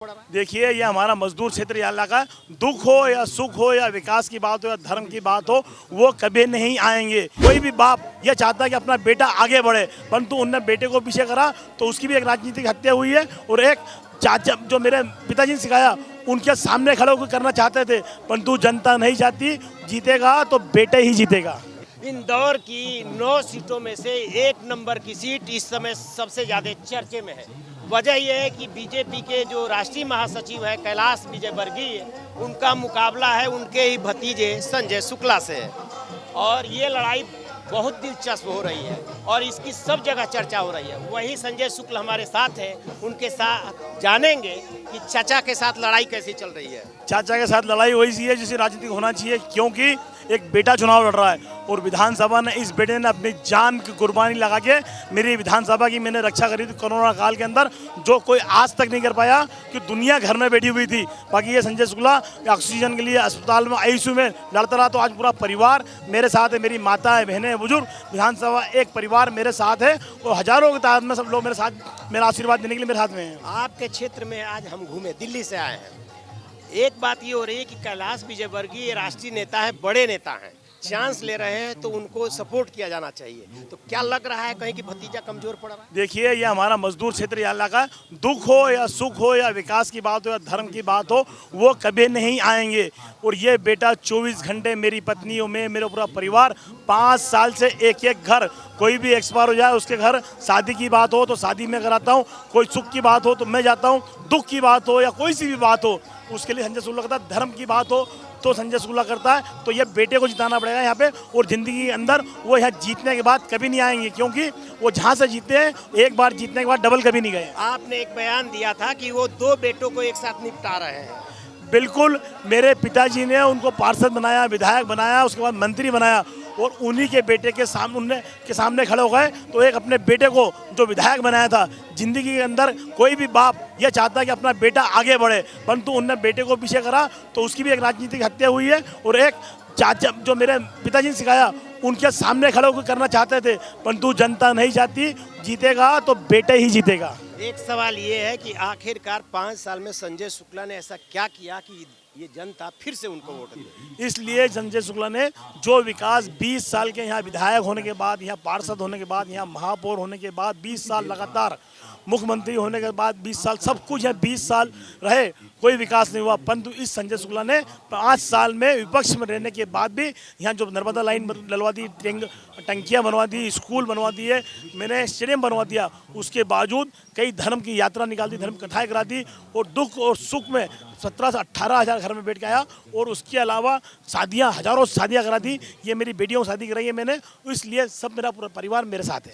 देखिए, ये हमारा मजदूर क्षेत्र या इलाका, दुख हो या सुख हो या विकास की बात हो या धर्म की बात हो, वो कभी नहीं आएंगे। कोई भी बाप ये चाहता है कि अपना बेटा आगे बढ़े, परंतु उनने बेटे को पीछे करा तो उसकी भी एक राजनीतिक हत्या हुई है। और एक चाचा जो मेरे पिताजी ने सिखाया, उनके सामने खड़े होकर करना चाहते थे, परंतु जनता नहीं चाहती। जीतेगा तो बेटे ही जीतेगा। इंदौर की 9 सीटों में से 1 नंबर की सीट इस समय सबसे ज़्यादा चर्चे में है। वजह यह है कि बीजेपी के जो राष्ट्रीय महासचिव है कैलाश विजयवर्गीय, उनका मुकाबला है उनके ही भतीजे संजय शुक्ला से। और ये लड़ाई बहुत दिलचस्प हो रही है और इसकी सब जगह चर्चा हो रही है। वही संजय शुक्ला हमारे साथ है, उनके साथ जानेंगे कि चाचा के साथ लड़ाई कैसी चल रही है। चाचा के साथ लड़ाई वही है जिसे राजनीतिक होना चाहिए, क्योंकि एक बेटा चुनाव लड़ रहा है और विधानसभा ने इस बेटे ने अपनी जान की कुर्बानी लगा के मेरी विधानसभा की मैंने रक्षा करी थी कोरोना काल के अंदर, जो कोई आज तक नहीं कर पाया, कि दुनिया घर में बैठी हुई थी। बाकी ये संजय शुक्ला ऑक्सीजन के लिए अस्पताल में आईसीयू में लड़ता रहा, तो आज पूरा परिवार मेरे साथ है। मेरी माता है, बहनें, बुजुर्ग, विधानसभा एक परिवार मेरे साथ है और हजारों की तादाद में सब लोग मेरे साथ मेरा आशीर्वाद देने के लिए मेरे साथ में हैं। आपके क्षेत्र में आज हम घूमे, दिल्ली से आए हैं। एक बात ये हो रही है कि कैलाश विजयवर्गीय राष्ट्रीय नेता है, बड़े नेता हैं, चांस ले रहे हैं तो उनको सपोर्ट किया जाना चाहिए। तो क्या लग रहा है कहीं कि भतीजा कमजोर पड़ रहा है? देखिए, ये हमारा मजदूर क्षेत्र या इलाका, दुख हो या सुख हो या विकास की बात हो या धर्म की बात हो, वो कभी नहीं आएंगे। और ये बेटा 24 घंटे मेरी पत्नी में मेरा पूरा परिवार 5 साल से एक एक घर, कोई भी एक्सपायर हो जाए उसके घर, शादी की बात हो तो शादी में कराता हूँ, कोई सुख की बात हो तो मैं जाता हूँ, दुख की बात हो या कोई सी भी बात हो उसके लिए संजय शुक्ला करता है, धर्म की बात हो तो संजय शुक्ला करता है। तो ये बेटे को जिताना पड़ेगा यहाँ पे, और ज़िंदगी के अंदर वो यहाँ जीतने के बाद कभी नहीं आएंगे, क्योंकि वो जहाँ से जीते हैं एक बार जीतने के बाद डबल कभी नहीं गए। आपने एक बयान दिया था कि वो 2 बेटों को एक साथ निपटा रहे हैं। बिल्कुल, मेरे पिताजी ने उनको पार्षद बनाया, विधायक बनाया, उसके बाद मंत्री बनाया, और उन्हीं के बेटे के सामने खड़े हो गए। तो एक अपने बेटे को जो विधायक बनाया था, जिंदगी के अंदर कोई भी बाप ये चाहता है कि अपना बेटा आगे बढ़े, परंतु उनने बेटे को पीछे करा तो उसकी भी एक राजनीतिक हत्या हुई है। और एक चाचा जो मेरे पिताजी ने सिखाया, उनके सामने खड़े होकर करना चाहते थे, परंतु जनता नहीं चाहती। जीतेगा तो बेटे ही जीतेगा। एक सवाल ये है कि आखिरकार 5 साल में संजय शुक्ला ने ऐसा क्या किया कि ये जनता फिर से उनको वोट दी? इसलिए संजय शुक्ला ने जो विकास 20 साल के यहाँ विधायक होने के बाद, यहाँ पार्षद होने के बाद, यहाँ महापौर होने के बाद, 20 साल लगातार मुख्यमंत्री होने के बाद, 20 साल सब कुछ यहाँ 20 साल रहे, कोई विकास नहीं हुआ। परंतु इस संजय शुक्ला ने 5 साल में विपक्ष में रहने के बाद भी यहाँ जो नर्मदा लाइन डलवा दी, टंकियाँ बनवा दी, स्कूल बनवा दिए, मैंने स्टेडियम बनवा दिया, उसके बावजूद कई धर्म की यात्रा निकाल दी, धर्म कथाएँ करा दी, और दुख और सुख में 17 से 18 हज़ार घर में बैठ के आया। और उसके अलावा शादियाँ, हज़ारों शादियाँ करा दी। ये मेरी बेटियों को शादी कराई है मैंने, इसलिए सब मेरा पूरा परिवार मेरे साथ है।